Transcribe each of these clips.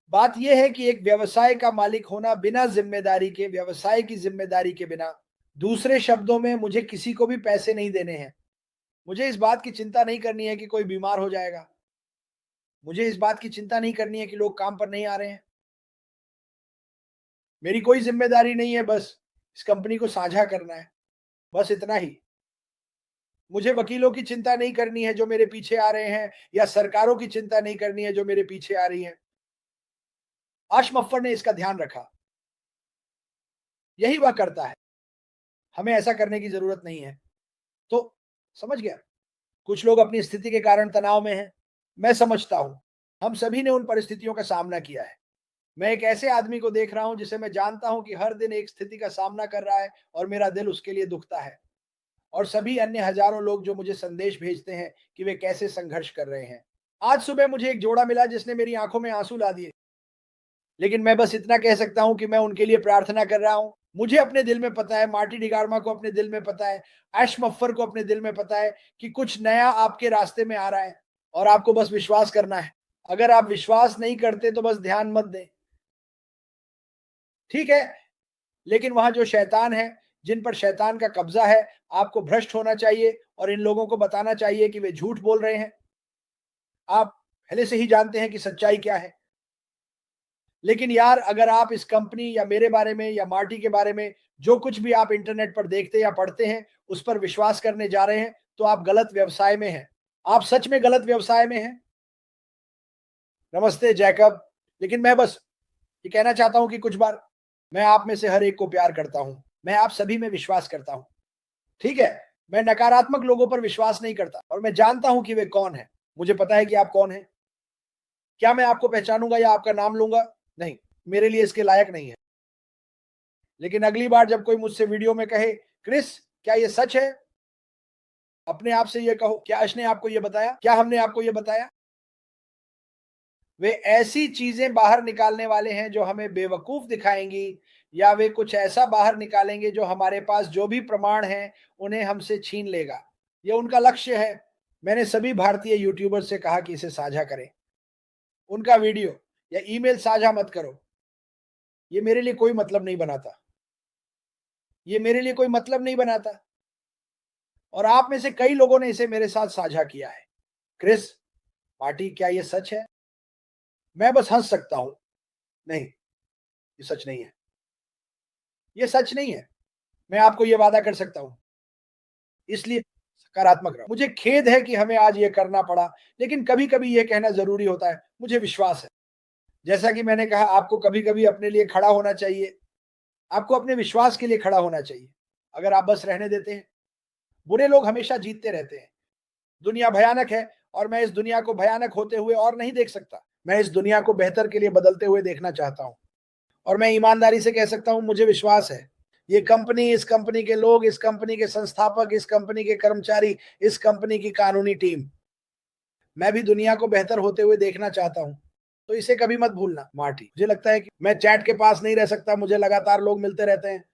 बात यह है कि एक व्यवसाय का मालिक होना बिना जिम्मेदारी के, व्यवसाय की जिम्मेदारी के बिना, दूसरे शब्दों में मुझे किसी को भी पैसे नहीं देने हैं। मुझे इस बात की चिंता नहीं करनी है कि कोई बीमार हो जाएगा। मुझे इस बात की चिंता नहीं करनी है कि लोग काम पर नहीं आ रहे हैं। मेरी कोई ज़िम्मेदारी नहीं है, बस इस कंपनी को साझा करना है, बस इतना ही। मुझे वकीलों की चिंता नहीं करनी है जो मेरे पीछे आ रहे हैं, या सरकारों की चिंता नहीं करनी है जो मेरे पीछे आ रही हैं। आश मफ्फर ने इसका ध्यान रखा। यही वह करता है। हमें ऐसा करने की ज़रूरत नहीं है। तो समझ गया? कुछ लोग अपनी स्थिति के कारण तनाव में हैं। मैं समझता हूँ। हम सभी ने उन परिस्थितियों का सामना किया है। मैं एक ऐसे आदमी को देख रहा हूँ जिसे मैं जानता हूँ कि हर दिन एक स्थिति का सामना कर रहा है और मेरा दिल उसके लिए दुखता है। और सभी अन्य हजारों लोग जो मुझे संदेश भेजते हैं कि वे कैसे संघर्ष कर रहे हैं। आज सुबह मुझे एक जोड़ा मिला जिसने मेरी आंखों में आंसू ला दिए। लेकिन मैं बस इतना कह सकता हूँ कि मैं उनके लिए प्रार्थना कर रहा हूँ। मुझे अपने दिल में पता है, मार्टी डिगार्मा को अपने दिल में पता है, ऐश मफ्फर को अपने दिल में पता है कि कुछ नया आपके रास्ते में आ रहा है और आपको बस विश्वास करना है। अगर आप विश्वास नहीं करते तो बस ध्यान मत दें। ठीक है? लेकिन वहाँ जो शैतान है, जिन पर शैतान का कब्ज़ा है, आपको भ्रष्ट होना चाहिए और इन लोगों को बताना चाहिए कि वे झूठ बोल रहे हैं। आप पहले से ही जानते हैं कि सच्चाई क्या है। लेकिन यार, अगर आप इस कंपनी या मेरे बारे में या मार्टी के बारे में जो कुछ भी आप इंटरनेट पर देखते या पढ़ते हैं, उस पर विश्वास करने जा रहे हैं, तो आप गलत व्यवसाय में हैं। आप सच में गलत व्यवसाय में हैं। नमस्ते जैकब। लेकिन मैं बस ये कहना चाहता हूँ कि कुछ बार मैं आप में से हर एक को प्यार करता हूँ। मैं आप सभी में विश्वास करता हूँ। ठीक है? मैं नकारात्मक लोगों पर विश्वास नहीं करता और मैं जानता हूँ कि वे कौन हैं। मुझे पता है कि आप कौन हैं। क्या मैं आपको पहचानूँगा या आपका नाम लूँगा? नहीं, मेरे लिए इसके लायक नहीं है। लेकिन अगली बार जब कोई मुझसे वीडियो में कहे, "क्रिस, क्या ये सच है?" अपने आप से ये कहो, "क्या अश ने आपको ये बताया? क्या हमने आपको ये बताया?" वे ऐसी चीज़ें बाहर निकालने वाले हैं जो हमें बेवकूफ़ दिखाएँगी, या वे कुछ ऐसा बाहर निकालेंगे जो हमारे पास जो भी प्रमाण हैं, उन्हें हमसे छीन लेगा। ये उनका लक्ष्य है। मैंने सभी भारतीय यूट्यूबर से कहा कि इसे साझा करें। उनका वीडियो या ईमेल साझा मत करो। ये मेरे लिए कोई मतलब नहीं बनाता। ये मेरे लिए कोई मतलब नहीं बनाता। और आप में से कई लोगों ने इसे मेरे साथ साझा किया है। क्रिस, पार्टी, क्या ये सच है? मैं बस हँस सकता हूँ। नहीं, ये सच नहीं है। ये सच नहीं है। मैं आपको ये वादा कर सकता हूँ। इसलिए सकारात्मक रहो। मुझे खेद है कि हमें आज ये करना पड़ा, लेकिन कभी-कभी ये कहना ज़रूरी होता है। मुझे विश्वास है। जैसा कि मैंने कहा, आपको कभी-कभी अपने लिए खड़ा होना चाहिए। आपको अपने विश्वास के लिए खड़ा होना चाहिए। अगर आप बस रहने देते हैं, बुरे लोग हमेशा जीतते रहते हैं। दुनिया भयानक है और मैं इस दुनिया को भयानक होते हुए और नहीं देख सकता। मैं इस दुनिया को बेहतर के लिए बदलते हुए देखना चाहता हूँ। और मैं ईमानदारी से कह सकता हूँ, मुझे विश्वास है। ये कंपनी, इस कंपनी के लोग, इस कंपनी के संस्थापक, इस कंपनी के कर्मचारी, इस कंपनी की कानूनी टीम, मैं भी दुनिया को बेहतर होते हुए देखना चाहता हूँ। तो इसे कभी मत भूलना, मार्टी। मुझे लगता है कि मैं चैट के पास नहीं रह सकता, मुझे लगातार लोग मिलते रहते हैं।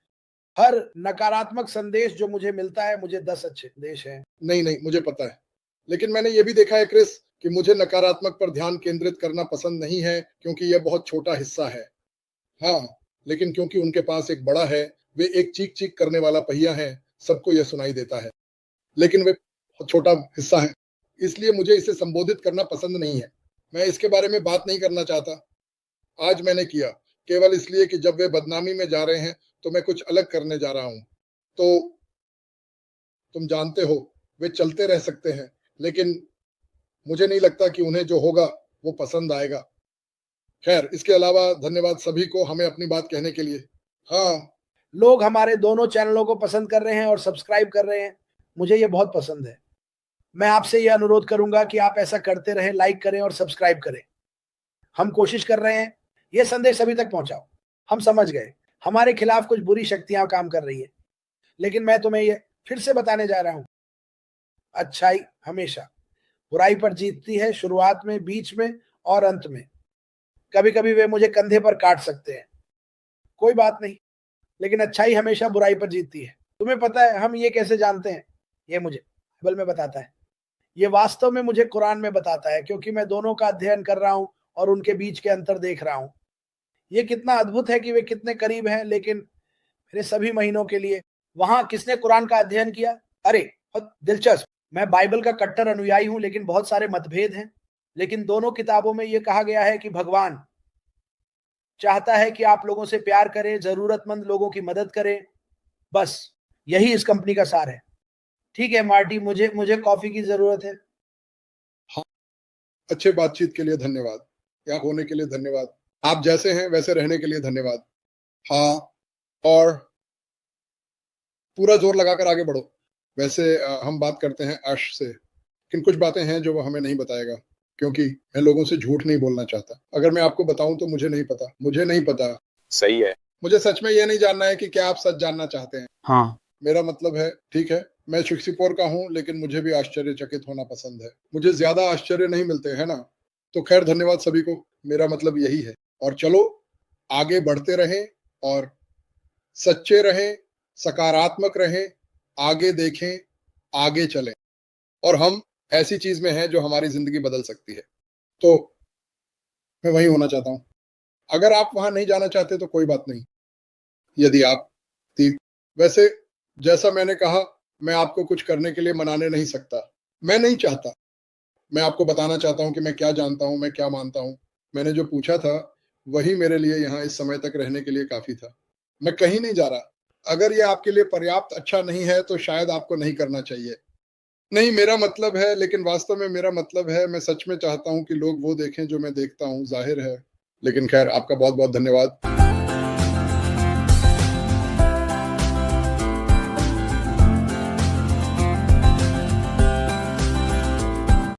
हर नकारात्मक संदेश जो मुझे मिलता है, मुझे 10 अच्छे संदेश हैं। नहीं, नहीं, मुझे पता है। लेकिन मैंने ये भी देखा है क्रिस कि मुझे नकारात्मक पर ध्यान केंद्रित करना पसंद नहीं है क्योंकि यह बहुत छोटा हिस्सा है। हाँ, लेकिन क्योंकि उनके पास एक बड़ा है, वे एक चीख-चीख करने वाला पहिया है, सबको यह सुनाई देता है। लेकिन वे बहुत छोटा हिस्सा है, इसलिए मुझे इसे संबोधित करना पसंद नहीं है। मैं इसके बारे में बात नहीं करना चाहता। आज मैंने किया, केवल इसलिए कि जब वे बदनामी में जा रहे हैं, तो मैं कुछ अलग करने जा रहा हूँ। तो तुम जानते हो, वे चलते रह सकते हैं, लेकिन मुझे नहीं लगता कि उन्हें जो होगा, वो पसंद आएगा। खैर, इसके अलावा धन्यवाद सभी को हमें अपनी बात कहने के लिए। हाँ, लोग हमारे दोनों चैनलों को पसंद कर रहे हैं और सब्सक्राइब कर रहे हैं। मुझे ये बहुत पसंद है। मैं आपसे ये अनुरोध करूँगा कि आप ऐसा करते रहें, लाइक करें और सब्सक्राइब करें। हम कोशिश कर रहे हैं, ये संदेश सभी तक पहुँचाओ। हम समझ गए, हमारे खिलाफ कुछ बुरी शक्तियाँ काम कर रही है। लेकिन मैं तुम्हें ये फिर से बताने जा रहा हूँ, अच्छाई हमेशा बुराई पर जीतती है, शुरुआत में, बीच में और अंत में। कभी-कभी वे मुझे कंधे पर काट सकते हैं, कोई बात नहीं, लेकिन अच्छाई हमेशा बुराई पर जीतती है। तुम्हें पता है हम ये कैसे जानते हैं? ये मुझे बाइबल में बताता है। ये वास्तव में मुझे कुरान में बताता है, क्योंकि मैं दोनों का अध्ययन कर रहा हूँ और उनके बीच के अंतर देख रहा हूं। ये कितना अद्भुत है कि वे कितने करीब हैं, लेकिन मेरे सभी महीनों के लिए वहां किसने कुरान का अध्ययन किया? अरे बहुत दिलचस्प। मैं बाइबल का कट्टर अनुयायी हूं, लेकिन बहुत सारे मतभेद हैं। लेकिन दोनों किताबों में यह कहा गया है कि भगवान चाहता है कि आप लोगों से प्यार करें, जरूरतमंद लोगों की मदद करें। बस यही इस कंपनी का सार है। ठीक है मार्टी, मुझे मुझे कॉफी की जरूरत है। हाँ, अच्छे बातचीत के लिए धन्यवाद, यहाँ होने के लिए धन्यवाद, आप जैसे हैं वैसे रहने के लिए धन्यवाद। हाँ, और पूरा जोर लगाकर आगे बढ़ो। वैसे हम बात करते हैं अर्श से, लेकिन कुछ बातें हैं जो वो हमें नहीं बताएगा, क्योंकि मैं लोगों से झूठ नहीं बोलना चाहता। अगर मैं आपको बताऊं तो मुझे नहीं पता। सही है। मुझे सच में ये नहीं जानना है कि क्या आप सच जानना चाहते हैं। हाँ, मेरा मतलब है, ठीक है, मैं 64 का हूं, लेकिन मुझे भी आश्चर्यचकित होना पसंद है। मुझे ज्यादा आश्चर्य नहीं मिलते, है ना? तो खैर, धन्यवाद सभी को। मेरा मतलब यही है। और चलो आगे बढ़ते रहें और सच्चे रहें, सकारात्मक रहें, आगे देखें, आगे चलें। और हम ऐसी चीज में हैं जो हमारी जिंदगी बदल सकती है। तो मैं वहीं होना चाहता हूं। अगर आप वहां नहीं जाना चाहते तो कोई बात नहीं। यदि आप ठीक, वैसे जैसा मैंने कहा, मैं आपको कुछ करने के लिए मनाने नहीं सकता। मैं नहीं चाहता। मैं आपको बताना चाहता हूं कि मैं क्या जानता हूं, मैं क्या मानता हूं। मैंने जो पूछा था वही मेरे लिए यहाँ इस समय तक रहने के लिए काफी था। मैं कहीं नहीं जा रहा। अगर ये आपके लिए पर्याप्त अच्छा नहीं है तो शायद आपको नहीं करना चाहिए। नहीं, मेरा मतलब है, लेकिन वास्तव में मेरा मतलब है, मैं सच में चाहता हूं कि लोग वो देखें जो मैं देखता हूं, जाहिर है। लेकिन खैर, आपका बहुत बहुत धन्यवाद।